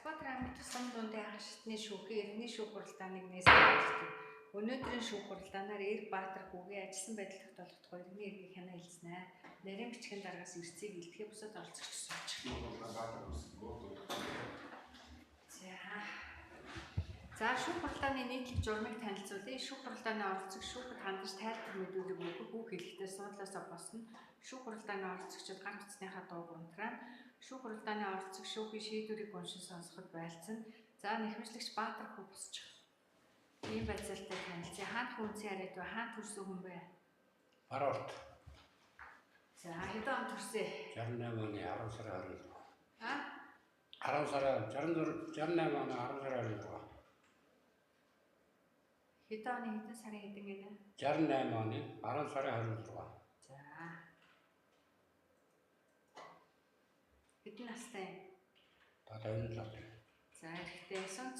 Скватер аймагт тусам дундын анх шатны шүүхийн эртний шүүх хуралдааныг нээсэн. Өнөөдрийн шүүх хуралдаанаар Эр Баатар хүүгийн ажилласан байдал тогтоолох тухай иргэний эргийг хянаа хэлснэ. Нарийн бичгийн дараагаас эрсийг илтгэх бусад оролцогч сууж. За шүүх хуралдааны нийтлэг журмыг танилцуулъя. Шүүх хуралдааны оролцогч шүүхэд хандаж тайлбар мэдүүлэг өгөх бүх хэлэхдээ суудлаасаа босно. Шүүх хуралдааны оролцогчид гар утасныхаа дууг унтраана. Шүүх хуралдааны оролцогч шүүхийн шийдвэрийг уншин сонсоход байлцсан. За нэхэмжлэгч Баатар хүү босчих. Ийм байцаалтай танилцъя. Хаана хүнсийн яриад ба хаана төрсөн хүн бэ? Баруурт. За хэдэн он төрсөн? 68 оны 10 сарын 26. 10 сарын 68 оны 10 сарын 26. Хэдэн оны хэдэн сарын хэдэн гинэ? 68 оны 10 сарын 26. За. Хэдэн настай? 57. За эрэгтэй сонц.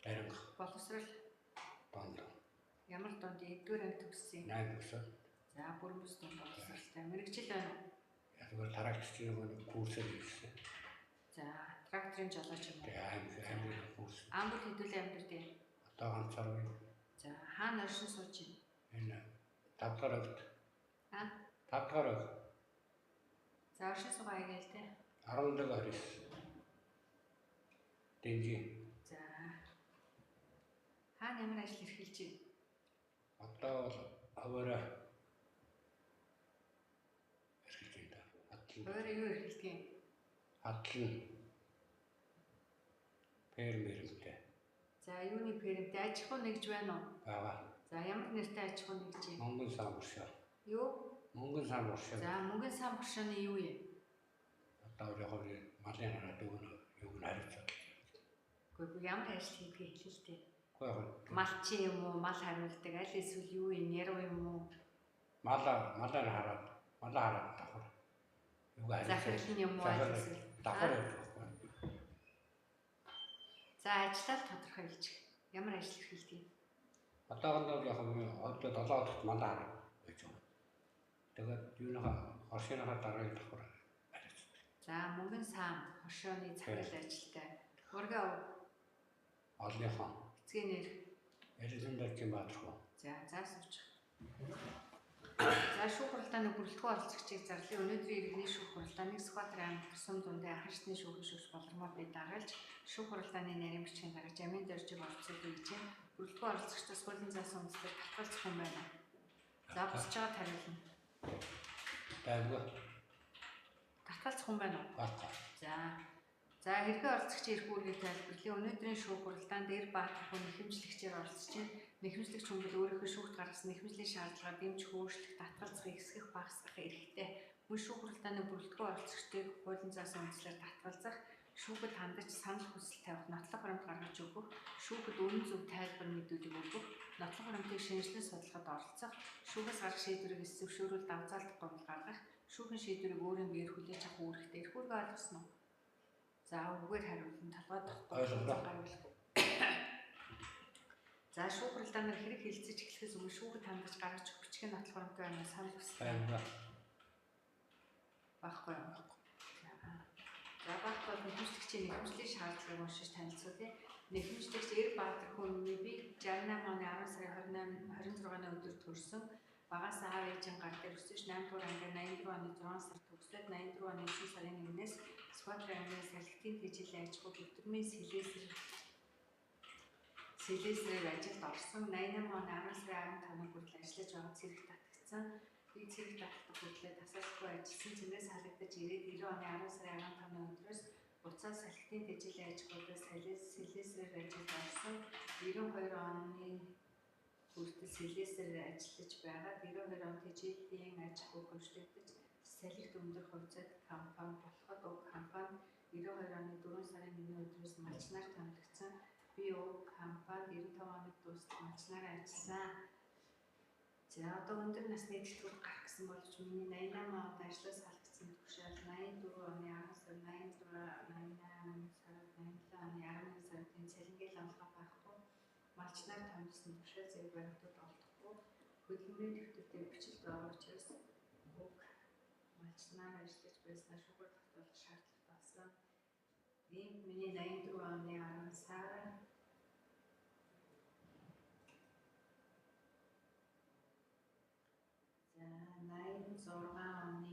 Даринг. Боловсрал. Донд. Ямар донд эдгээр анги төгссөн? 8 төгссөн. За бүрэн бүс донд боловсралтай. Мэргэжил байна уу? Ягвар тараагчдын нэг курсээр хийсэн. За тракторын жолооч юм уу? Тэгээ амир курс. Амбул хэдүүлээ амьдэрдэг. Одоо ганцаар байна. За хаана оршин сууж Энэ байна? 5 дахь өргөд. 5 дахь өргөд. За оршин суугаа гээл тэ. 11 орис. Дэнжи. За. Хаана ямар ажил эрхэлж байна? Одоо бол аваараа эрхэлж байна. Өөрөө юу эрхэлдэг юм? Адлан. Фермертэй. За юуны фермтэй аж ахуй нэгж байна уу? Бага. За ямар нэртэй аж ахуй нэгж юм? Монгол сан боршоо. Юу? Монгол сан боршоо. За мөнгөн сан боршооны юу юм? Одоо яг малын хараад юу хариуцаа. Гэхдээ ямар ажил хийдгийг хэлээ. Гэхдээ Малчин юм уу? Мал хариулдаг аль эсвэл юу юм? Яруу юм уу? малаар хараад давхар. Юу хариуцаа. Захирлын юм уу? Аль эсвэл давхар. За ажиллаад тодорхойлж. Ямар ажил эрхэлдэг юм? Одоогондоо яг одоо 7 дахь малаар байж байгаа. Тэгээд юуныхаа оршиныхаа дараагийн давхар хариуцдаг. За мөнгөн сан хошооны захирал ажилтай. Ургаа олныхон. эцгийн нэр Эрдэнэт Баатар. За сууч. За шүүх хуралдааны бүрэлдэхүүн оролцогчийг зарлая. Өнөөдрийн иргэний шүүх хуралдааныг Скватер аймаг тусам дундын анх шатны шүүхийн шүүгч болормоор би дагалж шүүх хуралдааны нарийн бичгийн дараач амийн дөржиг оролцоод үйж байна. Бүрэлдэхүүн оролцогчдоос хуулийн заасан үндэслэл татгалзах хүн байна. За босч байгаа хариулна. Байгуу. Татгалзах хүн байна уу? Баатар. За хэрхэн оролцогчийн эрх үүргийг тайлбарлая. Өнөөдрийн шүүх хуралдаанд Эр Баатар хүн нэхэмжлэгчээр оролцож байна. Нэхэмжлэгч хүн бол өөрийнхөө шүүхт гаргасан нэхэмжлийн шаардлагаар дэмж хөөшлөх, татгалзах, ихсгэх, багасгах эрхтэй. Мөн шүүх хуралдааны бүрэлдэхүүн оролцогчдыг хуулийн заасан үндслээр татгалзах, шүүхэд хандаж санал хүсэл тавих, нотлох баримт гаргаж өгөх, шүүхэд үнэн зөв тайлбар мэдүүлэг өгөх, нотлох баримтыг шинжилэн судлахад оролцох, шүүхээс гарах шийдвэрийг зөвшөөрүүл давзаалдах гомдол гаргах, шүүхийн шийдвэрийг өөрийн биеэр хүлээж авах үүрэгтэй. Эрх үүргээ ойлгосноо? За үгээр хариулна. Толгой дохгүй. За шүүх хуралдаанаар хэрэг хилцэж эхлэхээс өмнө шүүхэд хандаж гаргаж өгөх бичгийн нотлох баримт байна уу? Санал хүсэлтэй. Баггүй юм. За баггүй нэхэмжлэгчийн нэхэмжлийн шаардлагыг уншиж танилцуулъя. Нэхэмжлэгч Эр Баатар хүн би 68 оны 10 сарын 26-ны өдөр төрсөн. Багаас аав ээжийн гар дээр өсөж 8 дугаар анги 84 оны 6 сард төгсөөд 84 оны 9 сарын 1-ээс Скватер аймгийн салхитын тэжээлийн аж ахуй хөтөлбөрийн сэлээсрээр ажилд орсон. 88 оны 10 сарын 15-нд хүртэл ажиллаж байгаа цэрэг татагдсан. Би цэрэг таталтад хүртлээр тасалбаргүй ажилласан. Цэнээс халагдаж ирээд 90 оны 10 сарын 15-ны өдрөөс буцаа салхитын тэжээлийн аж ахуйд сэлээсрээр ажилд орсон. 92 оны хүртэл сэлээсрээр ажиллаж байгаад 92 он тэжээлийн аж ахуй хөгжлөгдөж салхит өндөр хувьцаат компани болоход уг компани 92 оны 4 сарын 1-ний өдрөөс малчнаар томилогдсон. Би уг компанид 95 оног дуустал малчнаараа ажилласан. За одоо өндөр насны тэтгэврт гарах гэсэн боловч миний 88 онд ажлаас халагдсан төгшөөл 84 оны 10 сар 86 88 сар 87 оны 11 сарын цалингийн онцгой байхгүй. Малчнаар томилсон төгшөөл зэрэг баримтууд олдохгүй. Хөдөлмөрийн дэвтэртэй бичилт байгаа учраас уг малчнаар ажиллаж байснаа шүүхээр тогтоох шаардлага болсон. ийм миний 84 оны 10 сар. За 86 оны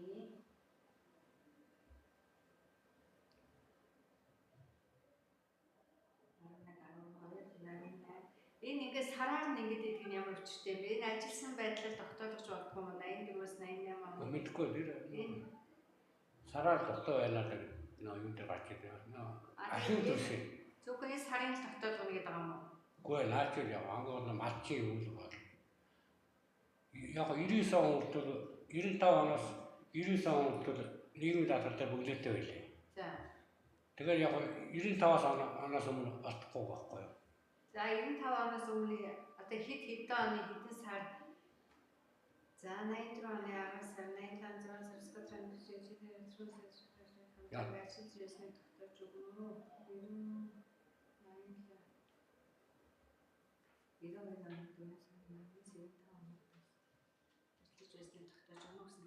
энэ ингээд сараар нь ингээд идэх нь ямар өчтэй бэ? Энэ ажилласан байдлаар тогтоолгож болдгоо юм 84-өөс 88 он. Мэдгүй нэр. Сараар тогтоо байна гэдэг нөө юм дээр гарч ирээ. Ашиг төсөө. Зөвхөн энэ сарын тогтоолгоно гэдэг юм уу? Үгүй наач яа ангууд малчин үйл бол. Яг 99 он хүртэл 95 оноос 99 он хүртэл нийгмийн даатгалтай бүглээтэй байлээ. За. Тэгэхээр яг 95-аас оноос өмнө олдохгүй байхгүй юу? За 95 оноос өмнө одоо хэдэн оны хэдэн сар. За 84 оны 10 сар 87 сар скотрын ажил зүйлсний тогтоож өгнө үү? 90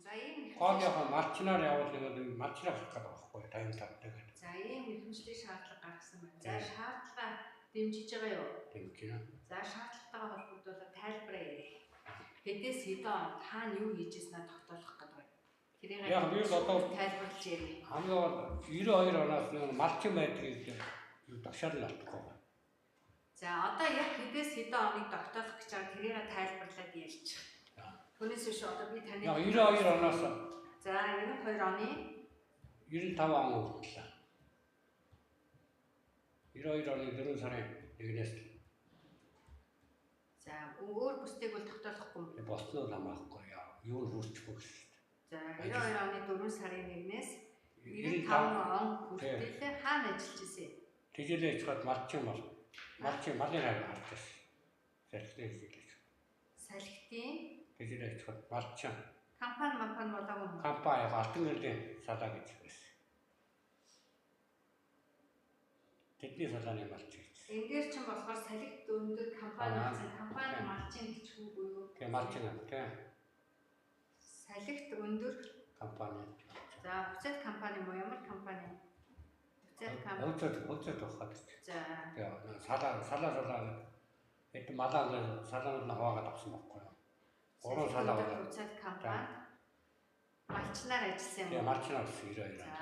За ийм гооныхоо малчнаар явуул нэг малчнаар гарах гэдэг байхгүй 55 тэгээд. За ийм хэмжээний шаардлага гаргасан байна. За шаардлага дэмжиж байгаа юу? Дэмжиж байна. За шаардлагатайгаа холбогдуулаад тайлбараа ярих. Хэдээс хэдэн он хаана юу хийжсэнээ тогтоолох гэдэг. Тэрийг яг би одоо тайлбарлаж ярих. хамгийн гол 92 оноос нэг малчин байдгийг юу ташаал алдахгүй. За одоо яг хэдээс хэдэн оныг тогтоолох гэж байгаа тэрийг тайлбарлаад ярьчих. Түүнээс биш одоо би таны яг 92 оноос за 92 оны 95 он хүртэл 92 оны 4 сарын 1-ээс за өөр бүсдийг бол тогтоолохгүй юм. босноо хамаахгүй юу нь хүрчихгүй шүү дээ. За 92 оны 4 сарын 1-ээс 95 он хүртэл хаана ажиллаж ирсэн? Тэжээлээ ичгээд малчин малын хайр гарч ирсэн. Салхитын хэлж. Салхитын тэжээлээ ичгээд малчин компани болоогүй юм. компани алтан гэрлийн салаа гэж байсан. Тэдний салааны малчин. Эндээр ч болохоор салхит өндөр компани малчин гэчихгүй юу? Тэгээ малчин тийм. Салхит өндөр компани. За буцаад компани муу ямар компани? Буцаад компани. Өцөд ухаад. За. Тэгээ салаа хэд малаа салаанууд нь хаваагаад авсан байхгүй юу? Гурван салаа байна. Буцаад компани. Малчнаар ажилласан юм. Тэгээ малчнаар гэсэн 92. За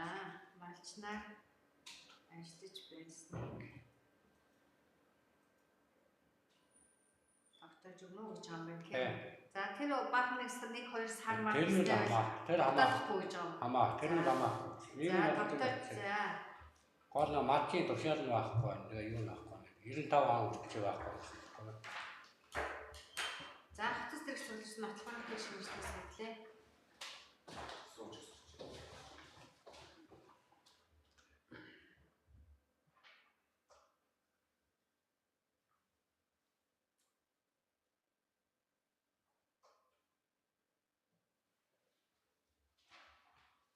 малчнаар ажиллаж байсныг тогтоож өгнө үү гэж байгаа юм байна. За тэр баг нэг 2 сар мар тэр хамаагүй гэж байгаа юм. Хамаа тэр нь хамаагүй. За тогтоож за гол нь малчийн тушаал нь байхгүй байна. Тэгээ юу нахгүй. 95 он хүртэл байхгүй. За хатас зэрэг судалсан нотлохонотой шинжилгээ сайдлаа.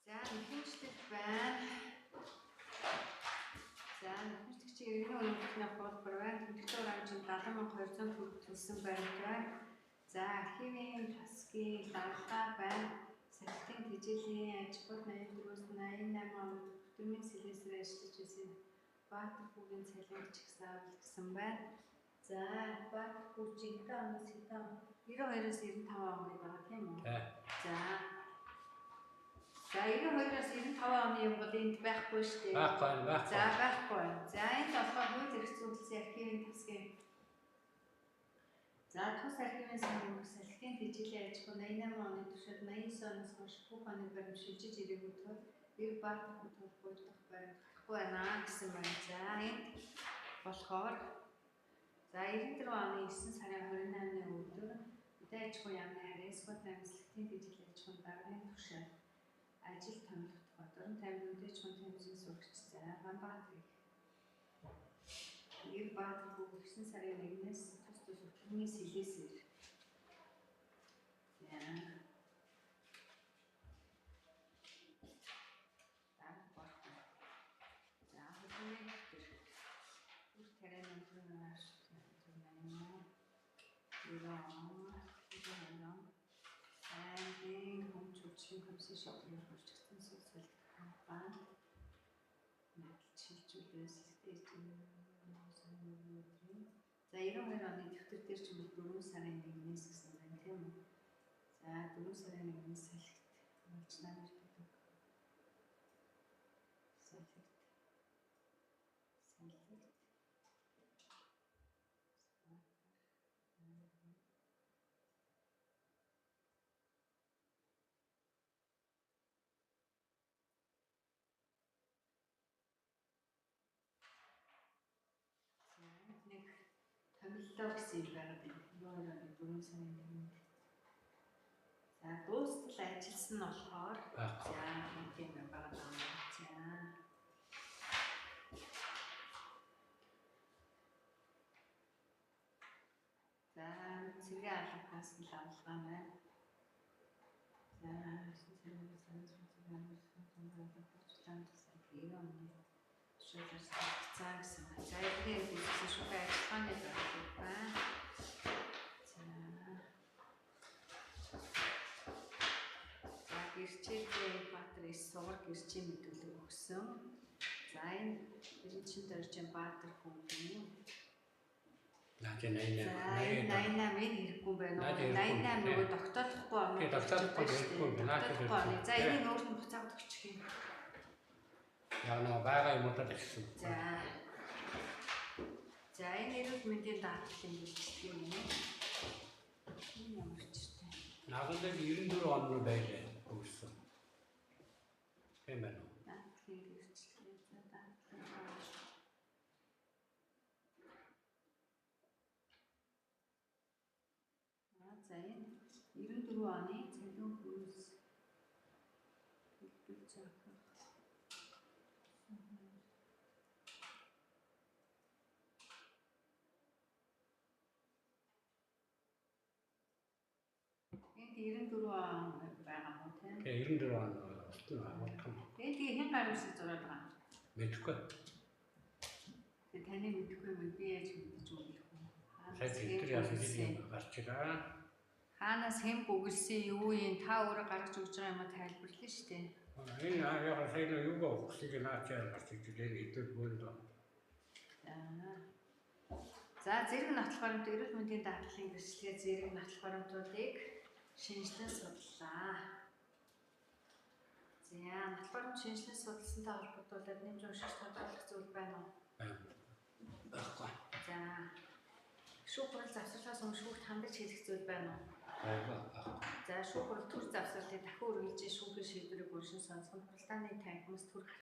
За нэхэмжлэл байна. За нэхэмжлэгчийн иргэний үнэлгээний хуулбар байна. Тэмдэгтийн хэмжээнд 70,200 төгрөг төлсөн байна. За архивын тасгийн лангаа байна. Салхитын тэжээлийн ажлууд 84-өөс 88 онд хөтөлбөрийн сэлээсээр ажиллаж байсан Баатар хүүгийн цалин чигсаавал гэсэн байна. За Баатар хүүгийн хэдэн оноос хэдэн 92-оос 95 он гэдэг байгаа тийм үү? За 92-оос 95 оны юм бол энд байхгүй шүү дээ. Байхгүй. За байхгүй. За энд болохоор хууль зөрчилдсөн архивын тасгийн за тус архивын салхитын тэжээлийн ажил 88 оны туршид 89 оноос хойш бүх оны баримт шилжиж ирээгүй тул эр Баатар хот гуйдах баримт гарахгүй байна гэсэн байна. За энд болохоор за 94 оны 9 сарын 28-ны өдөр үдэ аж ахуйн яамны Харьяасгот амьсгалын тэжээлийн ажлын даргын туршид ажил томилох тухай дөрөн таймд үдэ аж ахуйн тэмцээн сурагч Баатар эр Баатар бүх 9 сарын 1-ээс хөтөлбөрийн сэлээсээр шилжүүлээс дээр за 92 оны дэвтэр дээр ч юм уу 4 сарын 1-ээс гэсэн байна тийм үү. За 4 сарын 1-ээс салхит малчнаар ирдэг. Салхит. Нэг томиллоо гэсэн юм байгаад байна. 4 сарын 1-нд. За дуустал ажилласан нь болохоор за тийм байгаад байна. За цэгийн албаас нь авалгаа байна. За цэгийн за гэсэн. За энэ бүсгүйн шүүхийн ажиллагааны зорилго байна. За гэрчээтэй Баатар ис сугар гэрчийн мэдүүлэг өгсөн. За энэ Ирэнчин Доржин Баатар хүүгийн. Наад 88 хэрэггүй байна уу? 88 нөгөө тогтоолохгүй оноо. Тогтоолохгүй хэрэггүй байна. За энийг өөрт нь буцаад өгчих юм. Яг нэг байгаа юмудад ирсэн. За энэ эрүүл мэндийн даатгалын бэлтгэл юм. Энэ ямар ч юм. Наагдлыг 94 онд байлаа өгсөн. Тийм байна уу? Даатгалын бэлтгэл за энэ 94 оны цалин хөрс хэлбэр заах. Энд 94 он байгаа мó тийм. Тэгээ 94 он болтон агуулсан. Тэгээ хэн гаргасан зураг байгаа? Мэдхгүй. Тэгээ таны мэдхгүй юм би яаж мэдэж өгөх вэ? Сайн тэр яасан гарч байгаа. Хаанаас хэн бүгэлсэн юу юм та өөрөө гаргаж өгч байгаа юм а тайлбарлана шүү дээ. Энэ яг сайн юугаа өгсөн гэж наачаар гарч ирдэг эдгээр бөөнд. За зэрэг нотлох баримт эрүүл мэндийн даатгалын гэрчлэгээ зэрэг нотлох баримтуудыг шинжилэн судлаа. За нотлох баримт шинжилэн судалсантай холбогдуулаад нэмж уншиж тодорхойлох зүйл байна уу? Баггүй. За шүүх хурал завсарлаас өмнө шүүхт хандаж хэлэх зүйл байна уу? За шүүх хурал төр завсралтыг дахин үргэлжлүүлж шүүхийн шийдвэрийг өршин сонсгон хуралдааны танхимаас төр